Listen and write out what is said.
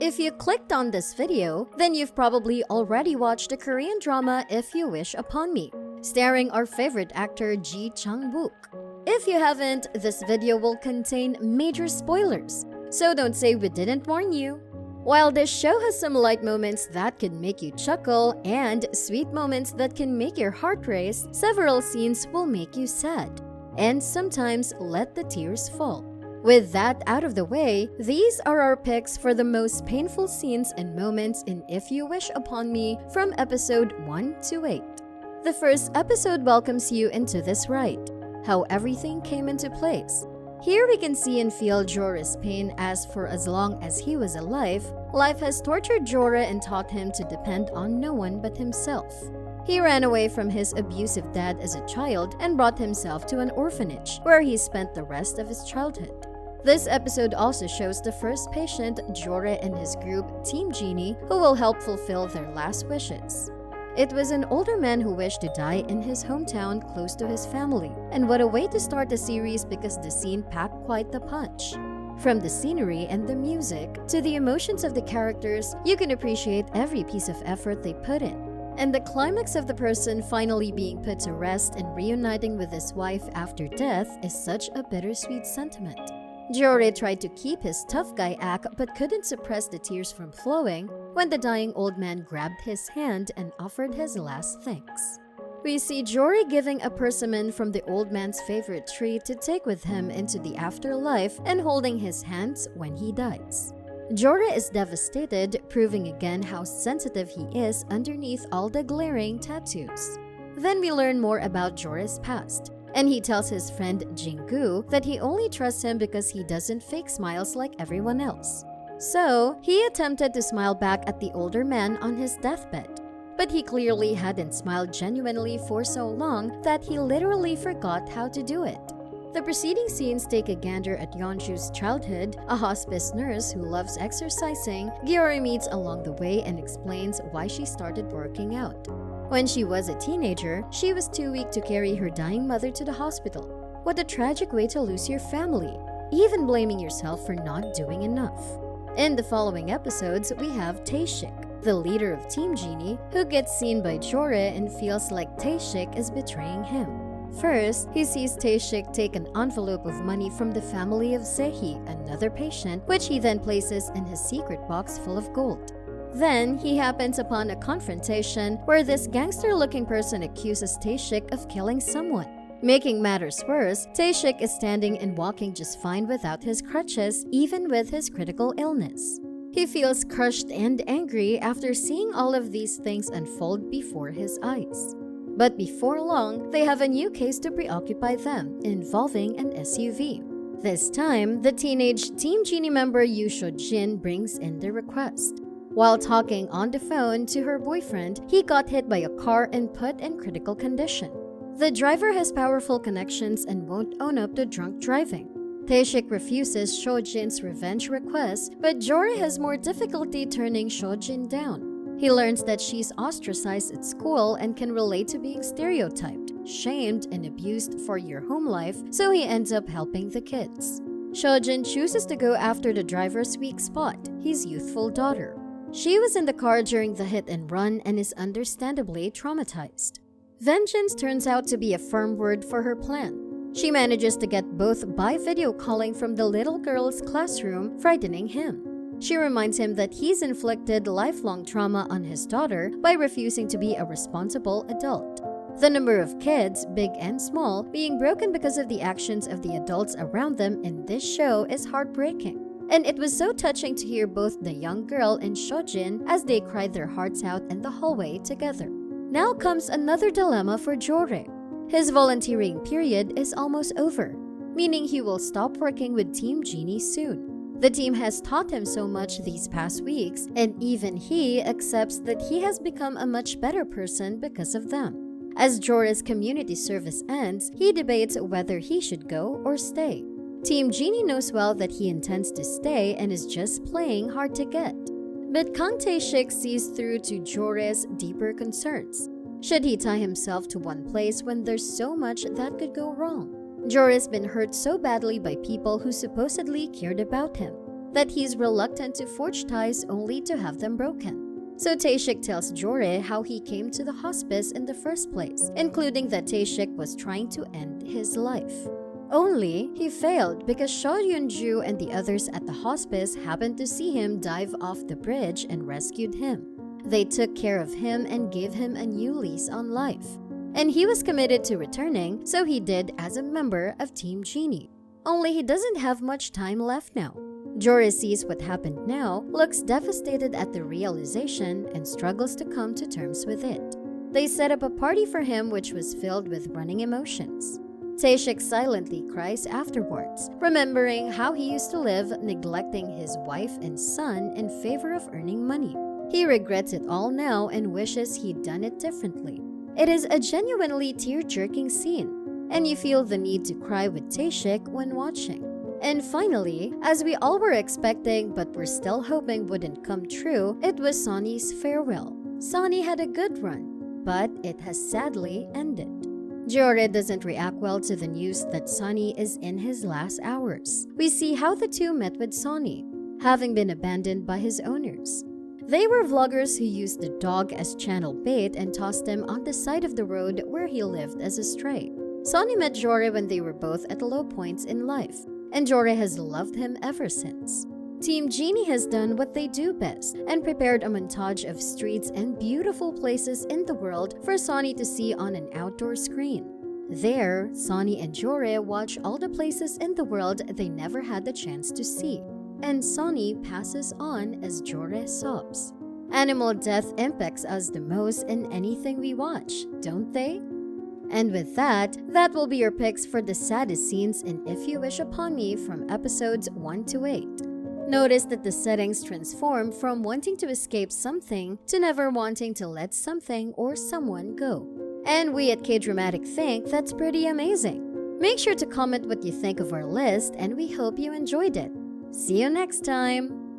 If you clicked on this video, then you've probably already watched the Korean drama If You Wish Upon Me, starring our favorite actor Chang Wook. If you haven't, this video will contain major spoilers, so don't say we didn't warn you. While this show has some light moments that can make you chuckle and sweet moments that can make your heart race, several scenes will make you sad, and sometimes let the tears fall. With that out of the way, these are our picks for the most painful scenes and moments in If You Wish Upon Me from episode 1 to 8. The first episode welcomes you into this ride, how everything came into place. Here we can see and feel Jora's pain, as for as long as he was alive, life has tortured Jora and taught him to depend on no one but himself. He ran away from his abusive dad as a child and brought himself to an orphanage, where he spent the rest of his childhood. This episode also shows the first patient, Jora, and his group, Team Genie, who will help fulfill their last wishes. It was an older man who wished to die in his hometown close to his family. And what a way to start the series, because the scene packed quite the punch. From the scenery and the music to the emotions of the characters, you can appreciate every piece of effort they put in. And the climax of the person finally being put to rest and reuniting with his wife after death is such a bittersweet sentiment. Jora tried to keep his tough guy act but couldn't suppress the tears from flowing when the dying old man grabbed his hand and offered his last thanks. We see Jora giving a persimmon from the old man's favorite tree to take with him into the afterlife and holding his hands when he dies. Jora is devastated, proving again how sensitive he is underneath all the glaring tattoos. Then we learn more about Jora's past, and he tells his friend Jingu that he only trusts him because he doesn't fake smiles like everyone else. So, he attempted to smile back at the older man on his deathbed, but he clearly hadn't smiled genuinely for so long that he literally forgot how to do it. The preceding scenes take a gander at Yeonju's childhood, a hospice nurse who loves exercising. Gyeori meets along the way and explains why she started working out. When she was a teenager, she was too weak to carry her dying mother to the hospital. What a tragic way to lose your family, even blaming yourself for not doing enough. In the following episodes, we have Taeshik, the leader of Team Genie, who gets seen by Jora and feels like Taeshik is betraying him. First, he sees Taeshik take an envelope of money from the family of Sehi, another patient, which he then places in his secret box full of gold. Then, he happens upon a confrontation where this gangster-looking person accuses Taeshik of killing someone. Making matters worse, Taeshik is standing and walking just fine without his crutches, even with his critical illness. He feels crushed and angry after seeing all of these things unfold before his eyes. But before long, they have a new case to preoccupy them, involving an SUV. This time, the teenage Team Genie member Yoo Seo-jin brings in the request. While talking on the phone to her boyfriend, he got hit by a car and put in critical condition. The driver has powerful connections and won't own up to drunk driving. Taeshik refuses Seo-jin's revenge request, but Jora has more difficulty turning Seo-jin down. He learns that she's ostracized at school and can relate to being stereotyped, shamed, and abused for your home life, so he ends up helping the kids. Seo-jin chooses to go after the driver's weak spot, his youthful daughter. She was in the car during the hit and run and is understandably traumatized. Vengeance turns out to be a firm word for her plan. She manages to get both by video calling from the little girl's classroom, frightening him. She reminds him that he's inflicted lifelong trauma on his daughter by refusing to be a responsible adult. The number of kids, big and small, being broken because of the actions of the adults around them in this show is heartbreaking. And it was so touching to hear both the young girl and Seo-jin as they cried their hearts out in the hallway together. Now comes another dilemma for Jora. His volunteering period is almost over, meaning he will stop working with Team Genie soon. The team has taught him so much these past weeks, and even he accepts that he has become a much better person because of them. As Jora's community service ends, he debates whether he should go or stay. Team Genie knows well that he intends to stay and is just playing hard to get. But Kang Tae-shik sees through to Jora's deeper concerns. Should he tie himself to one place when there's so much that could go wrong? Jora's been hurt so badly by people who supposedly cared about him. that he's reluctant to forge ties only to have them broken. So Taeshik tells Jore how he came to the hospice in the first place, including that Taeshik was trying to end his life. Only, he failed because Seo Yun-ju and the others at the hospice happened to see him dive off the bridge and rescued him. They took care of him and gave him a new lease on life. And he was committed to returning, so he did as a member of Team Genie. Only he doesn't have much time left now. Jore sees what happened now, looks devastated at the realization, and struggles to come to terms with it. They set up a party for him which was filled with running emotions. Taeshik silently cries afterwards, remembering how he used to live neglecting his wife and son in favor of earning money. He regrets it all now and wishes he'd done it differently. It is a genuinely tear-jerking scene, and you feel the need to cry with Taeshik when watching. And finally, as we all were expecting but were still hoping wouldn't come true, it was Sonny's farewell. Sonny had a good run, but it has sadly ended. Jore doesn't react well to the news that Sonny is in his last hours. We see how the two met with Sonny, having been abandoned by his owners. They were vloggers who used the dog as channel bait and tossed him on the side of the road where he lived as a stray. Sonny met Jore when they were both at low points in life, and Jore has loved him ever since. Team Genie has done what they do best and prepared a montage of streets and beautiful places in the world for Sonny to see on an outdoor screen. There, Sonny and Jore watch all the places in the world they never had the chance to see, and Sonny passes on as Jore sobs. Animal death impacts us the most in anything we watch, don't they? And with that will be your picks for the saddest scenes in If You Wish Upon Me from episodes 1 to 8. Notice that the settings transform from wanting to escape something to never wanting to let something or someone go. And we at kdramatic think that's pretty amazing. Make sure to comment what you think of our list, and we hope you enjoyed it. See you next time!